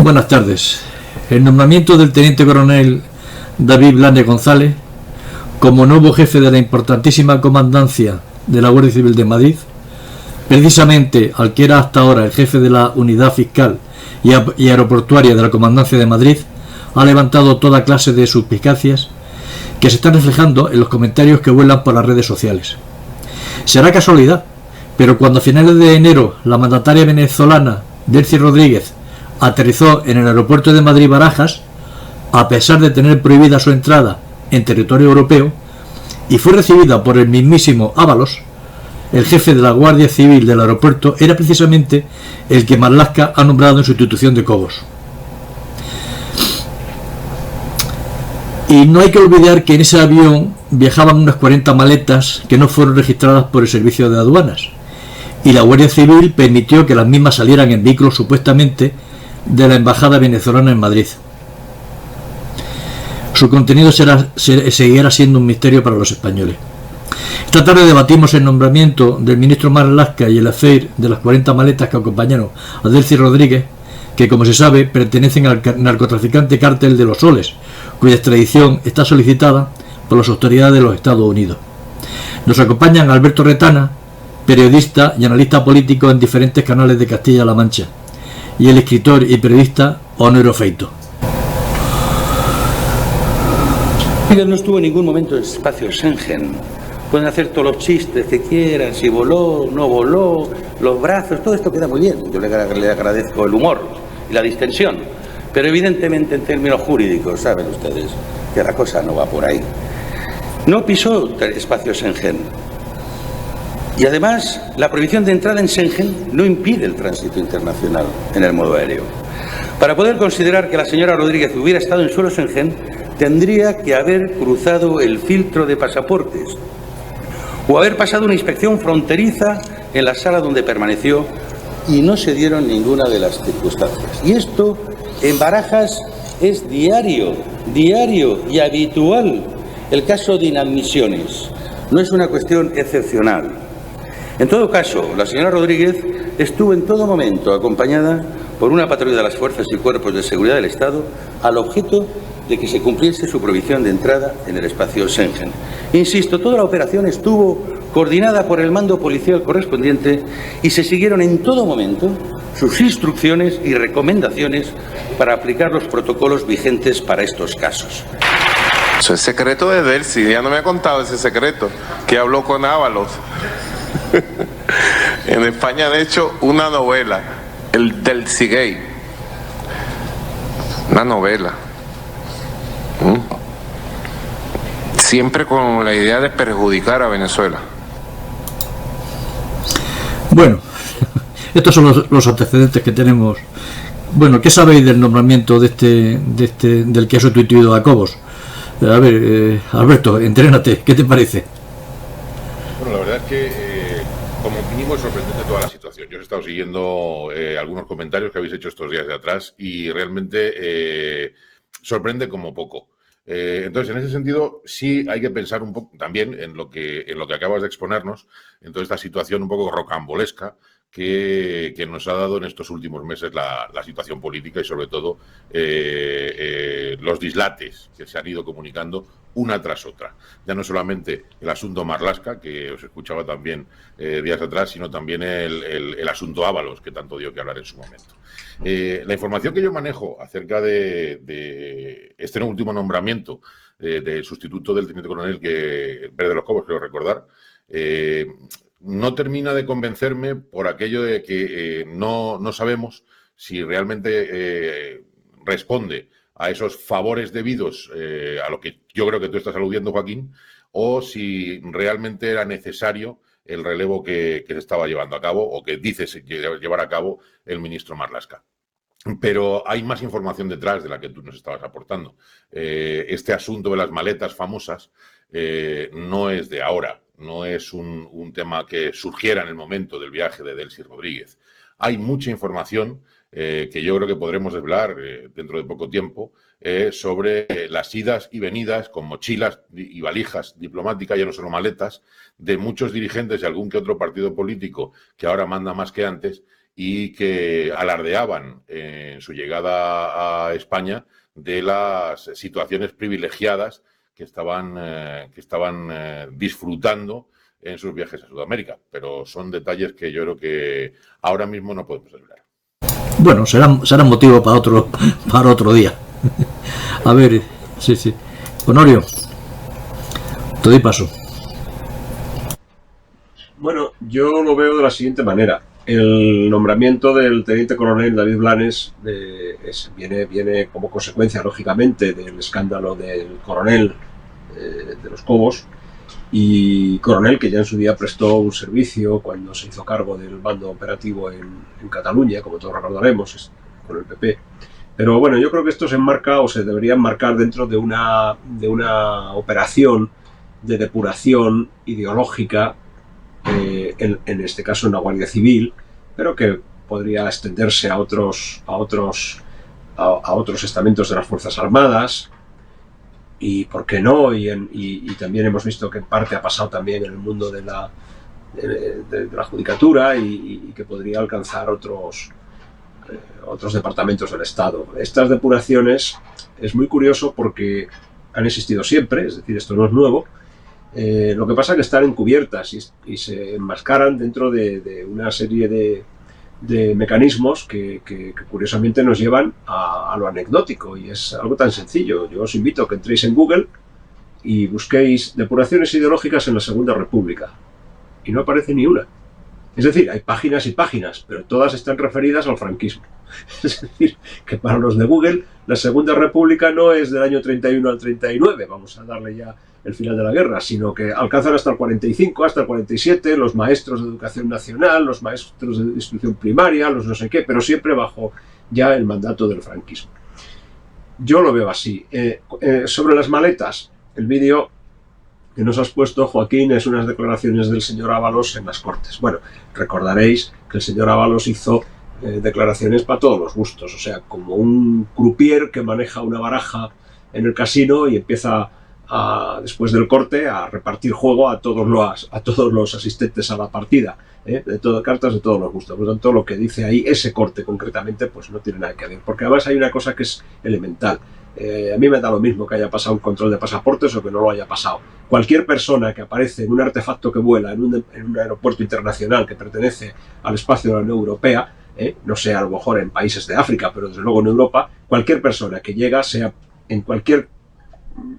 Buenas tardes. El nombramiento del teniente coronel David Blanes González como nuevo jefe de la importantísima comandancia de la Guardia Civil de Madrid, precisamente al que era hasta ahora el jefe de la unidad fiscal y aeroportuaria de la Comandancia de Madrid, ha levantado toda clase de suspicacias que se están reflejando en los comentarios que vuelan por las redes sociales. Será casualidad, pero cuando a finales de enero la mandataria venezolana Delcy Rodríguez aterrizó en el aeropuerto de Madrid-Barajas, a pesar de tener prohibida su entrada en territorio europeo, y fue recibida por el mismísimo Ábalos, el jefe de la Guardia Civil del aeropuerto era precisamente el que Marlaska ha nombrado en sustitución de Cobos. Y no hay que olvidar que en ese avión viajaban unas 40 maletas que no fueron registradas por el servicio de aduanas, y la Guardia Civil permitió que las mismas salieran en vehículos supuestamente de la embajada venezolana en Madrid. Su contenido seguirá siendo un misterio para los españoles. Esta tarde debatimos el nombramiento del ministro Marlaska y el affair de las 40 maletas que acompañaron a Delcy Rodríguez, que, como se sabe, pertenecen al narcotraficante Cártel de los Soles, cuya extradición está solicitada por las autoridades de los Estados Unidos. Nos acompañan Alberto Retana, periodista y analista político en diferentes canales de Castilla-La Mancha, y el escritor y periodista Onero Feito. Miguel no estuvo en ningún momento en espacio Schengen. Pueden hacer todos los chistes que quieran, si voló, no voló, los brazos, todo esto queda muy bien. Yo le agradezco el humor y la distensión, pero evidentemente en términos jurídicos, saben ustedes que la cosa no va por ahí. No pisó espacio Schengen. Y además, la prohibición de entrada en Schengen no impide el tránsito internacional en el modo aéreo. Para poder considerar que la señora Rodríguez hubiera estado en suelo Schengen, tendría que haber cruzado el filtro de pasaportes o haber pasado una inspección fronteriza en la sala donde permaneció, y no se dieron ninguna de las circunstancias. Y esto en Barajas es diario y habitual. El caso de inadmisiones no es una cuestión excepcional. En todo caso, la señora Rodríguez estuvo en todo momento acompañada por una patrulla de las fuerzas y cuerpos de seguridad del Estado al objeto de que se cumpliese su prohibición de entrada en el espacio Schengen. Insisto, toda la operación estuvo coordinada por el mando policial correspondiente y se siguieron en todo momento sus instrucciones y recomendaciones para aplicar los protocolos vigentes para estos casos. Eso es secreto de Delcy, ya no me ha contado ese secreto, que habló con Ábalos. En España han hecho una novela, el Delcy Gay. Una novela. Siempre con la idea de perjudicar a Venezuela. Bueno, estos son los antecedentes que tenemos. Bueno, ¿qué sabéis del nombramiento del que ha sustituido a Cobos? A ver, Alberto, entrénate, ¿qué te parece? Bueno, la verdad es que como mínimo es sorprendente toda la situación. Yo he estado siguiendo algunos comentarios que habéis hecho estos días de atrás y realmente sorprende como poco. Entonces, en ese sentido, sí hay que pensar un poco también en lo que acabas de exponernos, en toda esta situación un poco rocambolesca que nos ha dado en estos últimos meses la situación política y, sobre todo, los dislates que se han ido comunicando una tras otra. Ya no solamente el asunto Marlaska, que os escuchaba también días atrás, sino también el asunto Ábalos, que tanto dio que hablar en su momento. La información que yo manejo acerca de este último nombramiento del sustituto del teniente coronel Pérez de los Cobos, creo recordar, no termina de convencerme por aquello de que no sabemos si realmente responde a esos favores debidos a lo que yo creo que tú estás aludiendo, Joaquín, o si realmente era necesario el relevo que se estaba llevando a cabo o que dice llevar a cabo el ministro Marlaska. Pero hay más información detrás de la que tú nos estabas aportando. Este asunto de las maletas famosas no es de ahora, no es un tema que surgiera en el momento del viaje de Delcy Rodríguez. Hay mucha información que yo creo que podremos desvelar dentro de poco tiempo sobre las idas y venidas con mochilas y valijas diplomáticas, ya no solo maletas, de muchos dirigentes de algún que otro partido político que ahora manda más que antes y que alardeaban en su llegada a España de las situaciones privilegiadas que estaban disfrutando en sus viajes a Sudamérica. Pero son detalles que yo creo que ahora mismo no podemos hablar. Bueno, serán motivo para otro día. A ver, sí. Honorio, te doy paso. Bueno, yo lo veo de la siguiente manera. El nombramiento del teniente coronel David Blanes viene como consecuencia, lógicamente, del escándalo del coronel de los Cobos, y coronel que ya en su día prestó un servicio cuando se hizo cargo del mando operativo en Cataluña, como todos recordaremos, con el PP. Pero bueno, yo creo que esto se enmarca o se debería enmarcar dentro de una operación de depuración ideológica, en este caso en la Guardia Civil, pero que podría extenderse a otros estamentos de las Fuerzas Armadas, y por qué no, y también hemos visto que en parte ha pasado también en el mundo de la judicatura, y que podría alcanzar otros departamentos del Estado. Estas depuraciones es muy curioso porque han existido siempre, es decir, esto no es nuevo. Lo que pasa es que están encubiertas y se enmascaran dentro de una serie de mecanismos que curiosamente nos llevan a lo anecdótico, y es algo tan sencillo. Yo os invito a que entréis en Google y busquéis depuraciones ideológicas en la Segunda República, y no aparece ni una. Es decir, hay páginas y páginas, pero todas están referidas al franquismo. Es decir, que para los de Google la Segunda República no es del año 31 al 39, vamos a darle ya el final de la guerra, sino que alcanzan hasta el 45, hasta el 47, los maestros de educación nacional, los maestros de instrucción primaria, los no sé qué, pero siempre bajo ya el mandato del franquismo. Yo lo veo así. Sobre las maletas, el vídeo que nos has puesto, Joaquín, es unas declaraciones del señor Ábalos en las Cortes. Bueno, recordaréis que el señor Ábalos hizo declaraciones para todos los gustos, o sea, como un croupier que maneja una baraja en el casino y empieza después del corte a repartir juego a todos los asistentes a la partida, cartas de todos los gustos. Por lo tanto, lo que dice ahí ese corte concretamente, pues no tiene nada que ver, porque además hay una cosa que es elemental. A mí me da lo mismo que haya pasado un control de pasaportes o que no lo haya pasado. Cualquier persona que aparece en un artefacto que vuela en un aeropuerto internacional que pertenece al espacio de la Unión Europea, no sé, a lo mejor en países de África, pero desde luego en Europa, cualquier persona que llega, sea en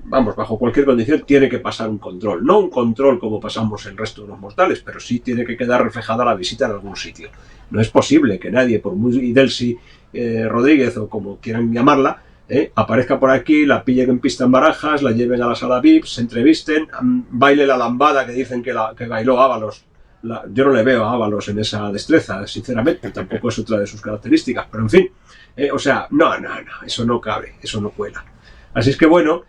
bajo cualquier condición, tiene que pasar un control. No un control como pasamos el resto de los mortales, pero sí tiene que quedar reflejada la visita en algún sitio. No es posible que nadie, por muy Delcy Rodríguez o como quieran llamarla, aparezca por aquí, la pillen en pista en Barajas, la lleven a la sala VIP, se entrevisten, baile la lambada que dicen que bailó Ábalos. Yo no le veo a Ábalos en esa destreza, sinceramente, tampoco es otra de sus características, pero en fin, o sea, no, eso no cabe, eso no cuela. Así es que bueno,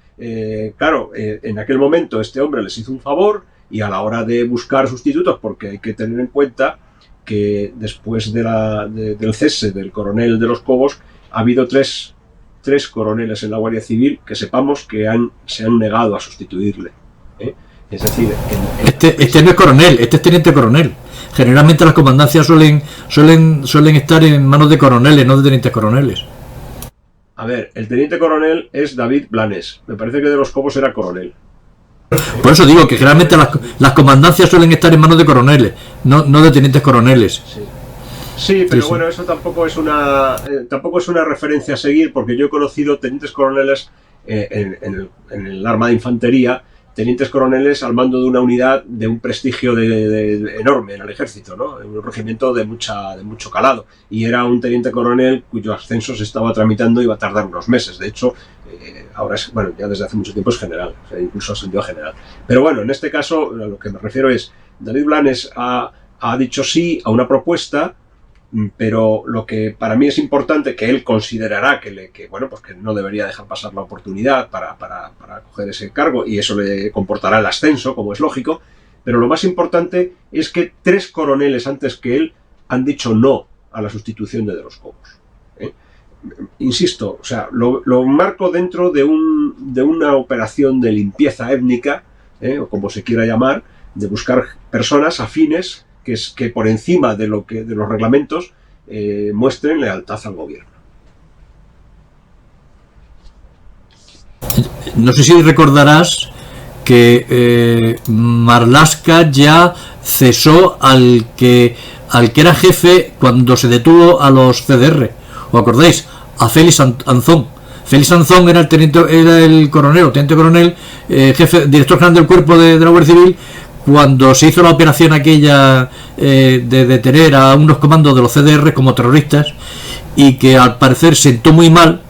claro, en aquel momento este hombre les hizo un favor, y a la hora de buscar sustitutos, porque hay que tener en cuenta que después del cese del coronel de los Cobos ha habido tres coroneles en la Guardia Civil que sepamos que se han negado a sustituirle. Es decir, este no es coronel, este es teniente coronel. Generalmente las comandancias suelen estar en manos de coroneles, no de tenientes coroneles. A ver, el teniente coronel es David Blanes. Me parece que de los Cobos era coronel. Por eso digo que generalmente las comandancias suelen estar en manos de coroneles, no de tenientes coroneles. Sí, pero bueno, eso tampoco es una referencia a seguir, porque yo he conocido tenientes coroneles en el arma de infantería, tenientes coroneles al mando de una unidad de un prestigio enorme en el ejército, ¿no? Un regimiento de mucho calado, y era un teniente coronel cuyo ascenso se estaba tramitando y iba a tardar unos meses. De hecho, ahora ya desde hace mucho tiempo es general, o sea, incluso ascendió a general. Pero bueno, en este caso a lo que me refiero es, David Blanes ha dicho sí a una propuesta, pero lo que para mí es importante, que él considerará que no debería dejar pasar la oportunidad para coger ese cargo, y eso le comportará el ascenso, como es lógico, pero lo más importante es que 3 coroneles antes que él han dicho no a la sustitución de los Cobos. Insisto, o sea, lo marco dentro de una operación de limpieza étnica, o como se quiera llamar, de buscar personas afines que por encima de los reglamentos muestren lealtad al gobierno. No sé si recordarás que Marlaska ya cesó al que era jefe cuando se detuvo a los CDR. ¿Os acordáis? A Félix Anzón. Félix Anzón era el coronel, teniente coronel, jefe, director general del cuerpo de la Guardia Civil, cuando se hizo la operación aquella de detener a unos comandos de los CDR como terroristas, y que al parecer sentó muy mal,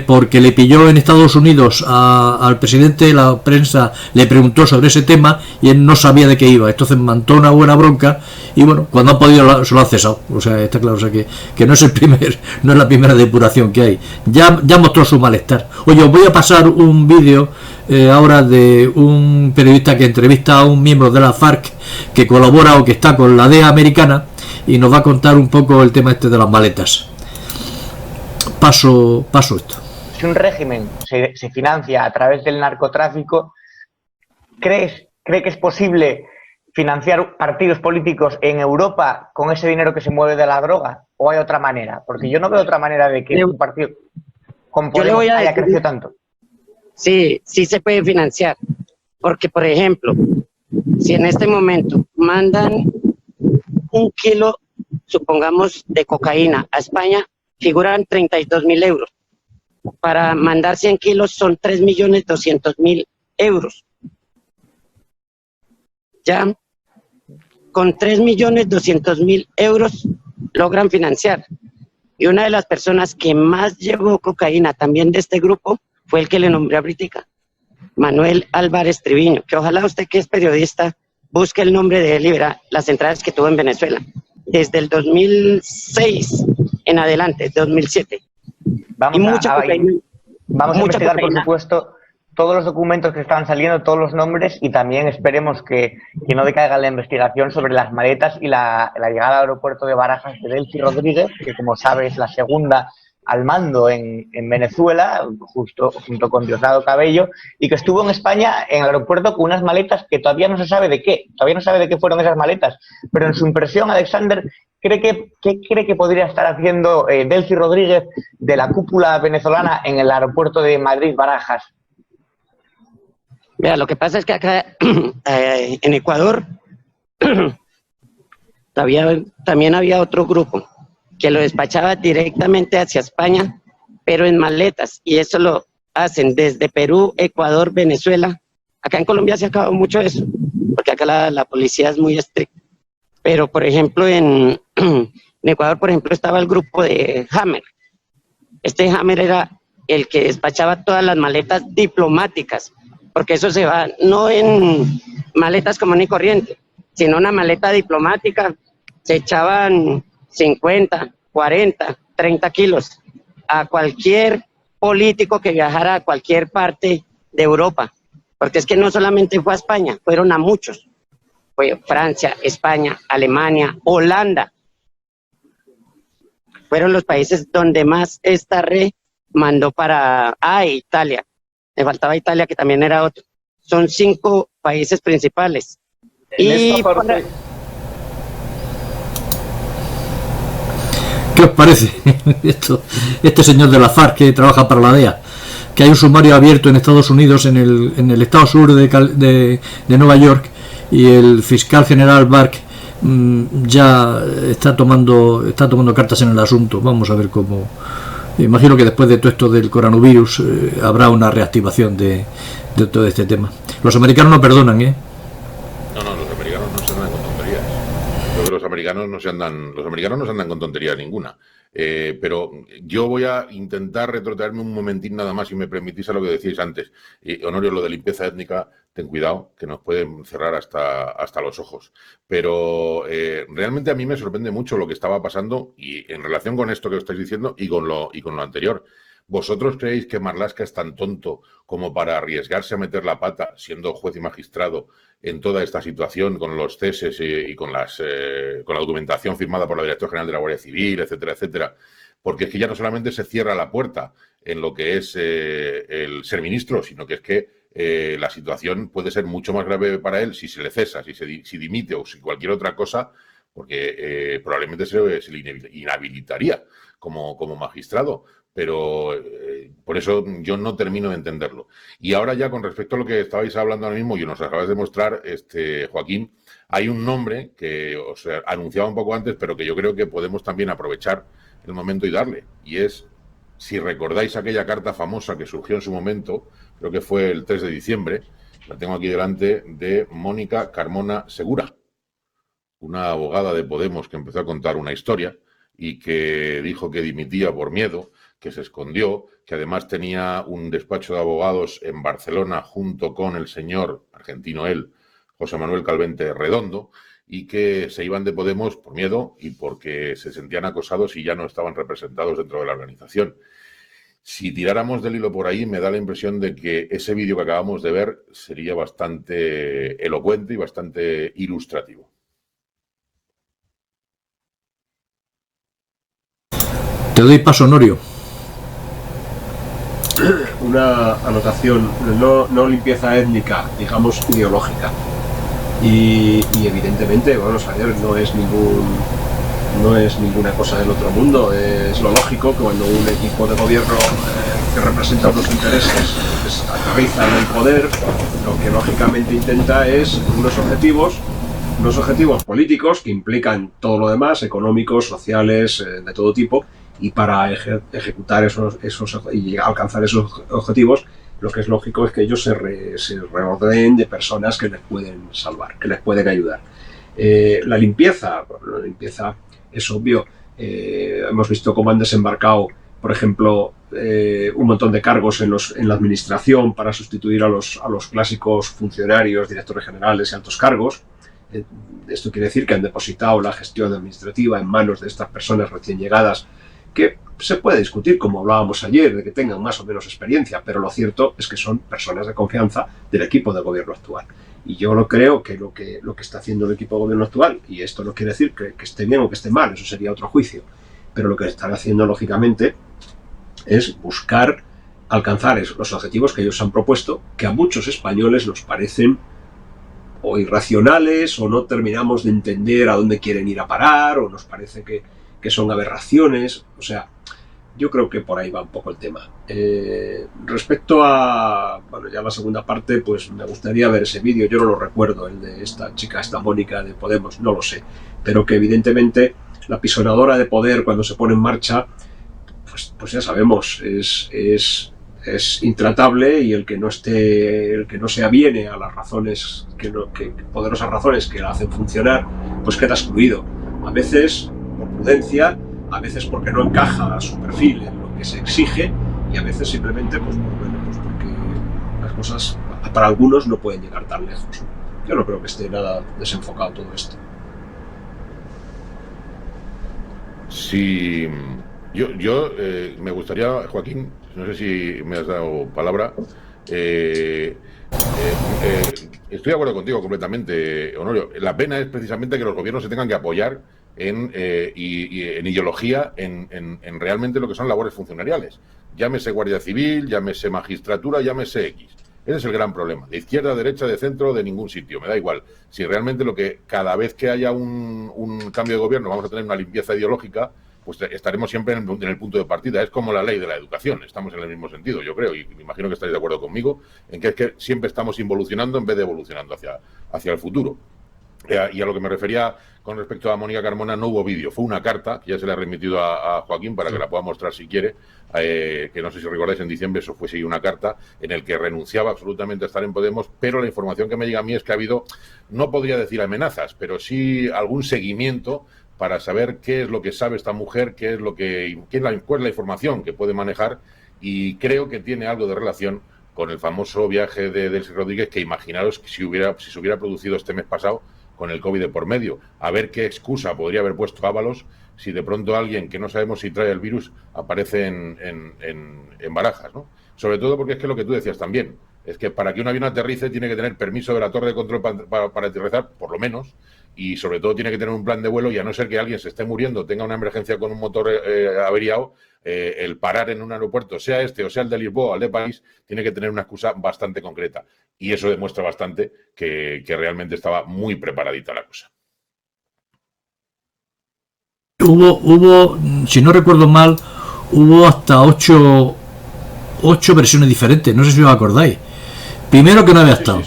porque le pilló en Estados Unidos al presidente. La prensa le preguntó sobre ese tema y él no sabía de qué iba, entonces montó una buena bronca y bueno, cuando ha podido se lo ha cesado. O sea, está claro, o sea, que no es no es la primera depuración que hay. Ya mostró su malestar. Oye, os voy a pasar un vídeo ahora de un periodista que entrevista a un miembro de la FARC que colabora o que está con la DEA americana, y nos va a contar un poco el tema este de las maletas. Paso esto. Si un régimen se financia a través del narcotráfico, ¿cree que es posible financiar partidos políticos en Europa con ese dinero que se mueve de la droga? ¿O hay otra manera? Porque yo no veo otra manera de que un partido con Podemos haya crecido tanto. Sí, sí se puede financiar. Porque, por ejemplo, si en este momento mandan 1 kilo, supongamos, de cocaína a España, figuran 32.000 euros. Para mandar 100 kilos son 3.200.000 euros. Ya, con 3.200.000 euros logran financiar. Y una de las personas que más llevó cocaína también de este grupo fue el que le nombré ahorita, Manuel Álvarez Triviño, que ojalá usted, que es periodista, busque el nombre de él y verá las entradas que tuvo en Venezuela. Desde el 2006 en adelante, 2007. Vamos a investigar, por supuesto, todos los documentos que estaban saliendo, todos los nombres, y también esperemos que no decaiga la investigación sobre las maletas y la llegada al aeropuerto de Barajas de Delcy Rodríguez, que como sabes es la segunda al mando en Venezuela, justo junto con Diosdado Cabello, y que estuvo en España en el aeropuerto con unas maletas que todavía no se sabe de qué, fueron esas maletas, pero en su impresión, Alexander, ¿qué cree que podría estar haciendo Delcy Rodríguez de la cúpula venezolana en el aeropuerto de Madrid-Barajas? Mira, lo que pasa es que acá en Ecuador también había otro grupo que lo despachaba directamente hacia España, pero en maletas, y eso lo hacen desde Perú, Ecuador, Venezuela. Acá en Colombia se ha acabado mucho eso, porque acá la policía es muy estricta. Pero, por ejemplo, en Ecuador, por ejemplo, estaba el grupo de Hammer. Este Hammer era el que despachaba todas las maletas diplomáticas, porque eso se va no en maletas común y corriente, sino una maleta diplomática. Se echaban 50, 40, 30 kilos a cualquier político que viajara a cualquier parte de Europa, porque es que no solamente fue a España, fueron a muchos. Fue Francia, España, Alemania, Holanda. Fueron los países donde más esta red mandó para... Italia. Me faltaba Italia, que también era otro. Son 5 países principales. Y ¿qué os parece este señor de la FARC que trabaja para la DEA? Que hay un sumario abierto en Estados Unidos, en el estado sur de Nueva York, y el fiscal general Bark ya está tomando cartas en el asunto. Vamos a ver cómo. Imagino que después de todo esto del coronavirus habrá una reactivación de todo este tema. Los americanos no perdonan, ¿eh? No, los americanos no se andan con tonterías. Los americanos no se andan con tontería ninguna. Pero yo voy a intentar retrotraerme un momentín nada más, si me permitís, a lo que decíais antes. Honorio, lo de limpieza étnica, ten cuidado, que nos pueden cerrar hasta los ojos. Pero realmente a mí me sorprende mucho lo que estaba pasando, y en relación con esto que os estáis diciendo y con lo anterior. ¿Vosotros creéis que Marlaska es tan tonto como para arriesgarse a meter la pata, siendo juez y magistrado, en toda esta situación, con los ceses y con la documentación firmada por la Directora General de la Guardia Civil, etcétera, etcétera? Porque es que ya no solamente se cierra la puerta en lo que es el ser ministro, sino que es que la situación puede ser mucho más grave para él si se le cesa, si dimite o si cualquier otra cosa, porque probablemente se le inhabilitaría como magistrado, pero por eso yo no termino de entenderlo. Y ahora ya con respecto a lo que estabais hablando ahora mismo y nos acabas de mostrar, Joaquín, hay un nombre que os anunciaba un poco antes, pero que yo creo que podemos también aprovechar el momento y darle, y es, si recordáis aquella carta famosa que surgió en su momento, creo que fue el 3 de diciembre, la tengo aquí delante, de Mónica Carmona Segura, una abogada de Podemos que empezó a contar una historia y que dijo que dimitía por miedo, que se escondió, que además tenía un despacho de abogados en Barcelona junto con el señor, argentino él, José Manuel Calvente Redondo, y que se iban de Podemos por miedo y porque se sentían acosados y ya no estaban representados dentro de la organización. Si tiráramos del hilo por ahí, me da la impresión de que ese vídeo que acabamos de ver sería bastante elocuente y bastante ilustrativo. Te doy paso, Honorio. Una anotación, no limpieza étnica, digamos ideológica. Y evidentemente, bueno, saber no es ninguna cosa del otro mundo. Es lo lógico que cuando un equipo de gobierno que representa unos intereses pues, aterriza en el poder, lo que lógicamente intenta es unos objetivos políticos que implican todo lo demás, económicos, sociales, de todo tipo, y para ejecutar esos y alcanzar esos objetivos, lo que es lógico es que ellos se reordenen de personas que les pueden salvar, que les pueden ayudar. La limpieza es obvio. Hemos visto cómo han desembarcado, por ejemplo, un montón de cargos en la administración para sustituir a los clásicos funcionarios, directores generales y altos cargos. Esto quiere decir que han depositado la gestión administrativa en manos de estas personas recién llegadas, que se puede discutir, como hablábamos ayer, de que tengan más o menos experiencia, pero lo cierto es que son personas de confianza del equipo de gobierno actual. Y yo no creo que lo que está haciendo el equipo de gobierno actual, y esto no quiere decir que esté bien o que esté mal, eso sería otro juicio, pero lo que están haciendo, lógicamente, es buscar alcanzar los objetivos que ellos han propuesto, que a muchos españoles nos parecen o irracionales, o no terminamos de entender a dónde quieren ir a parar, o nos parece que son aberraciones. O sea, yo creo que por ahí va un poco el tema. Respecto a, bueno, ya la segunda parte, pues me gustaría ver ese vídeo. Yo no lo recuerdo, el de esta chica, esta Mónica de Podemos, no lo sé, pero que evidentemente la pisonadora de poder, cuando se pone en marcha, pues ya sabemos, es intratable, y el que no se aviene a las razones, poderosas razones que la hacen funcionar, pues queda excluido. A veces por prudencia, a veces porque no encaja a su perfil en lo que se exige, y a veces simplemente pues porque las cosas para algunos no pueden llegar tan lejos. Yo no creo que esté nada desenfocado todo esto. Sí, yo me gustaría, Joaquín, no sé si me has dado palabra, estoy de acuerdo contigo completamente, Honorio. La pena es precisamente que los gobiernos se tengan que apoyar en ideología, en realmente lo que son labores funcionariales. Llámese Guardia Civil, llámese magistratura, llámese X. Ese es el gran problema. De izquierda, derecha, de centro, de ningún sitio. Me da igual. Si realmente cada vez que haya un cambio de gobierno vamos a tener una limpieza ideológica, pues estaremos siempre en el punto de partida. Es como la ley de la educación. Estamos en el mismo sentido, yo creo, y me imagino que estaréis de acuerdo conmigo, en que es que siempre estamos involucionando en vez de evolucionando hacia el futuro. Y a lo que me refería con respecto a Mónica Carmona, no hubo vídeo, fue una carta que ya se le ha remitido a Joaquín para que la pueda mostrar si quiere, que no sé si recordáis, en diciembre eso fuese una carta en el que renunciaba absolutamente a estar en Podemos, pero la información que me llega a mí es que ha habido, no podría decir amenazas, pero sí algún seguimiento para saber qué es lo que sabe esta mujer, cuál es la información que puede manejar, y creo que tiene algo de relación con el famoso viaje de Delcy Rodríguez, que imaginaros que si se hubiera producido este mes pasado, con el COVID de por medio, a ver qué excusa podría haber puesto Ábalos si de pronto alguien que no sabemos si trae el virus aparece en Barajas, ¿no? Sobre todo porque es que lo que tú decías también, es que para que un avión aterrice tiene que tener permiso de la torre de control para aterrizar, por lo menos, y sobre todo tiene que tener un plan de vuelo, y a no ser que alguien se esté muriendo, tenga una emergencia con un motor averiado, el parar en un aeropuerto, sea este o sea el de Lisboa o el de París, tiene que tener una excusa bastante concreta. Y eso demuestra bastante que realmente estaba muy preparadita la cosa. hubo, si no recuerdo mal, hubo hasta 8 versiones diferentes, no sé si os acordáis. Primero que no había estado,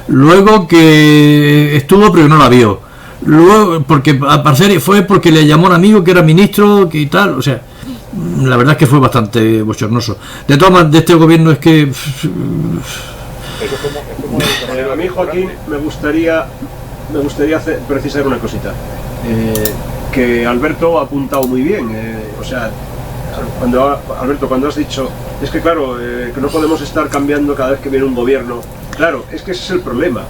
luego que estuvo pero que no la vio, luego porque al parecer fue porque le llamó un amigo que era ministro y tal, o sea, la verdad es que fue bastante bochornoso. De todas maneras, de este gobierno es que a mí, Joaquín, me gustaría precisar una cosita que Alberto ha apuntado muy bien. O sea, Alberto, cuando has dicho es que claro, que no podemos estar cambiando cada vez que viene un gobierno, claro, es que ese es el problema.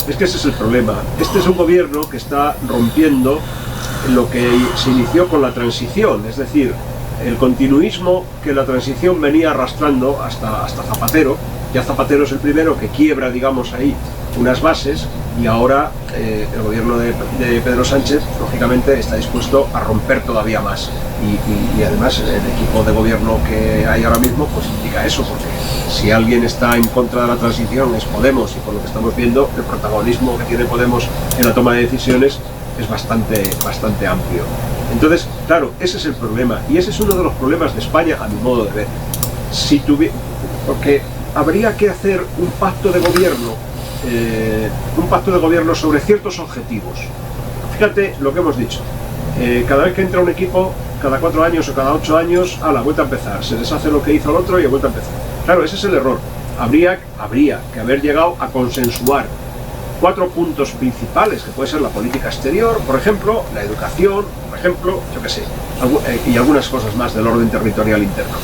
Este es un gobierno que está rompiendo lo que se inició con la transición, es decir, el continuismo que la transición venía arrastrando hasta Zapatero. Ya Zapatero es el primero que quiebra, digamos, ahí unas bases, y ahora el gobierno de Pedro Sánchez, lógicamente, está dispuesto a romper todavía más. Y además el equipo de gobierno que hay ahora mismo pues indica eso, porque si alguien está en contra de la transición es Podemos, y por lo que estamos viendo, el protagonismo que tiene Podemos en la toma de decisiones es bastante amplio. Entonces, claro, ese es el problema, y ese es uno de los problemas de España, a mi modo de ver. Porque habría que hacer un pacto de gobierno sobre ciertos objetivos. Fíjate lo que hemos dicho. Cada vez que entra un equipo, cada 4 años o cada 8 años, a la vuelta a empezar. Se deshace lo que hizo el otro y a vuelta a empezar. Claro, ese es el error. Habría que haber llegado a consensuar 4 puntos principales, que puede ser la política exterior, por ejemplo, la educación, por ejemplo, yo qué sé, y algunas cosas más del orden territorial interno.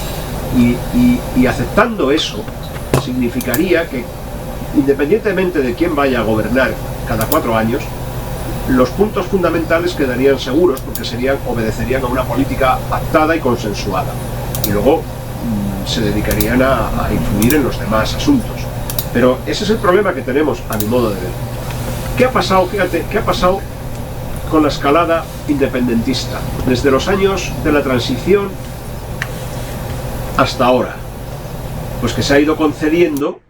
Y aceptando eso, significaría que, independientemente de quién vaya a gobernar cada 4 años, los puntos fundamentales quedarían seguros, porque obedecerían a una política pactada y consensuada, y luego se dedicarían a influir en los demás asuntos. Pero ese es el problema que tenemos, a mi modo de ver. ¿Qué ha pasado? Fíjate, ¿qué ha pasado con la escalada independentista desde los años de la transición hasta ahora? Pues que se ha ido concediendo,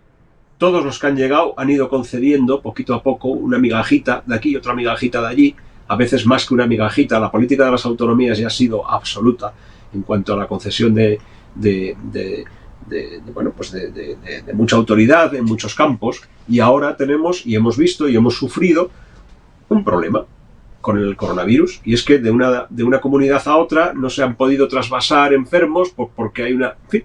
todos los que han llegado han ido concediendo poquito a poco una migajita de aquí, otra migajita de allí, a veces más que una migajita. La política de las autonomías ya ha sido absoluta en cuanto a la concesión de mucha autoridad en muchos campos, y ahora tenemos, y hemos visto y hemos sufrido un problema con el coronavirus, y es que de una comunidad a otra no se han podido trasvasar enfermos porque hay una... En fin,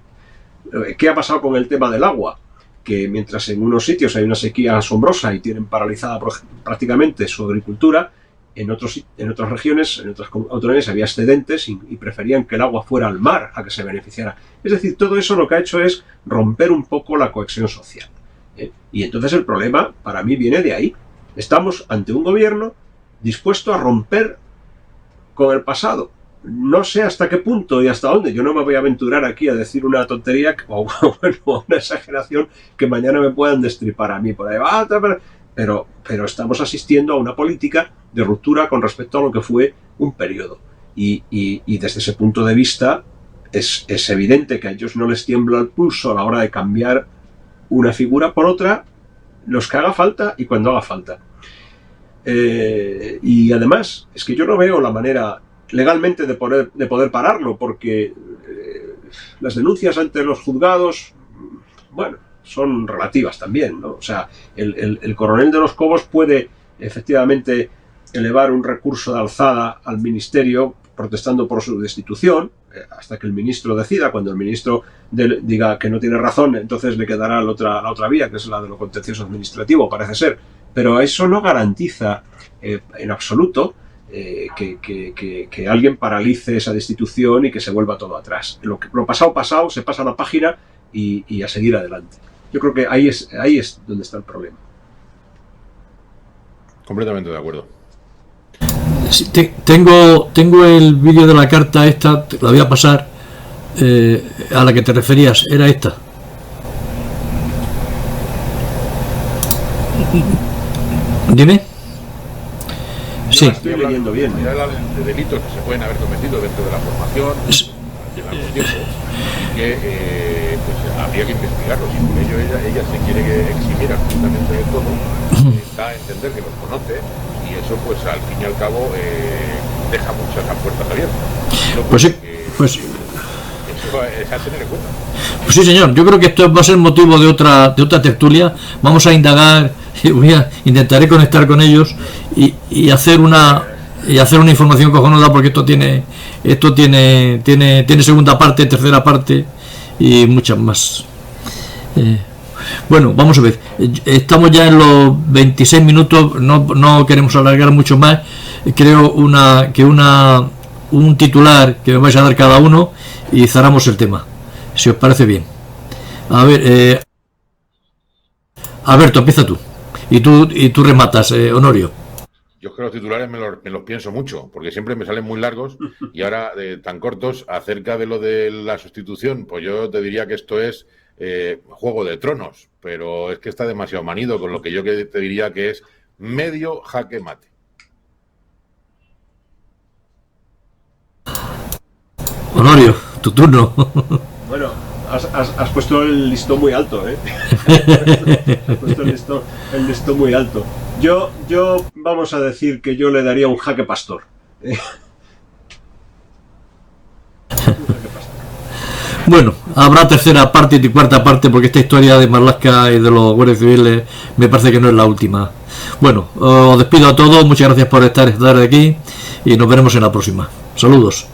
¿qué ha pasado con el tema del agua? Que mientras en unos sitios hay una sequía asombrosa y tienen paralizada prácticamente su agricultura, en otras regiones, en otras autonomías había excedentes y preferían que el agua fuera al mar a que se beneficiara. Es decir, todo eso lo que ha hecho es romper un poco la cohesión social. Y entonces el problema para mí viene de ahí. Estamos ante un gobierno dispuesto a romper con el pasado. No sé hasta qué punto y hasta dónde. Yo no me voy a aventurar aquí a decir una tontería o una exageración que mañana me puedan destripar a mí por ahí. Pero estamos asistiendo a una política de ruptura con respecto a lo que fue un periodo. Y desde ese punto de vista es evidente que a ellos no les tiembla el pulso a la hora de cambiar una figura por otra, los que haga falta y cuando haga falta. Y además, es que yo no veo la manera legalmente de poder pararlo, porque las denuncias ante los juzgados, bueno, son relativas también, ¿no? O sea, el coronel de los Cobos puede efectivamente elevar un recurso de alzada al ministerio protestando por su destitución, hasta que el ministro decida. Cuando el ministro diga que no tiene razón, entonces le quedará la otra vía, que es la de lo contencioso administrativo, parece ser. Pero eso no garantiza en absoluto que alguien paralice esa destitución y que se vuelva todo atrás. Lo pasado, se pasa la página y a seguir adelante. Yo creo que ahí es donde está el problema. Completamente de acuerdo. Sí, tengo el vídeo de la carta esta, la voy a pasar, a la que te referías, era esta. Dime. Sí. Estoy leyendo bien. De delitos que se pueden haber cometido dentro de la formación, lleva mucho tiempo, y que pues habría que investigarlos, y por ello ella se quiere eximir absolutamente de todo, da a entender que los conoce, y eso pues al fin y al cabo deja muchas puertas abiertas. Pues sí, pues eso es a tener en cuenta. Pues sí, señor, yo creo que esto va a ser motivo de otra tertulia. Vamos a indagar, intentaré conectar con ellos y hacer una información cojonuda, porque esto tiene segunda parte, tercera parte y muchas más. Bueno, vamos a ver, estamos ya en los 26 minutos, no queremos alargar mucho más. Creo un titular que me vais a dar cada uno y cerramos el tema, si os parece bien. A ver, Alberto, empieza tú y tú rematas, Honorio. Yo es que los titulares me los pienso mucho, porque siempre me salen muy largos y ahora tan cortos. Acerca de lo de la sustitución, pues yo te diría que esto es Juego de Tronos, pero es que está demasiado manido, con lo que yo te diría que es medio jaque mate. Honorio, tu turno. Bueno, has puesto el listón muy alto, ¿eh? Has puesto el listón muy alto. Yo vamos a decir que yo le daría un jaque pastor. Bueno, habrá tercera parte y cuarta parte, porque esta historia de Marlaska y de los guardias civiles me parece que no es la última. Bueno, os despido a todos, muchas gracias por estar aquí y nos veremos en la próxima. Saludos.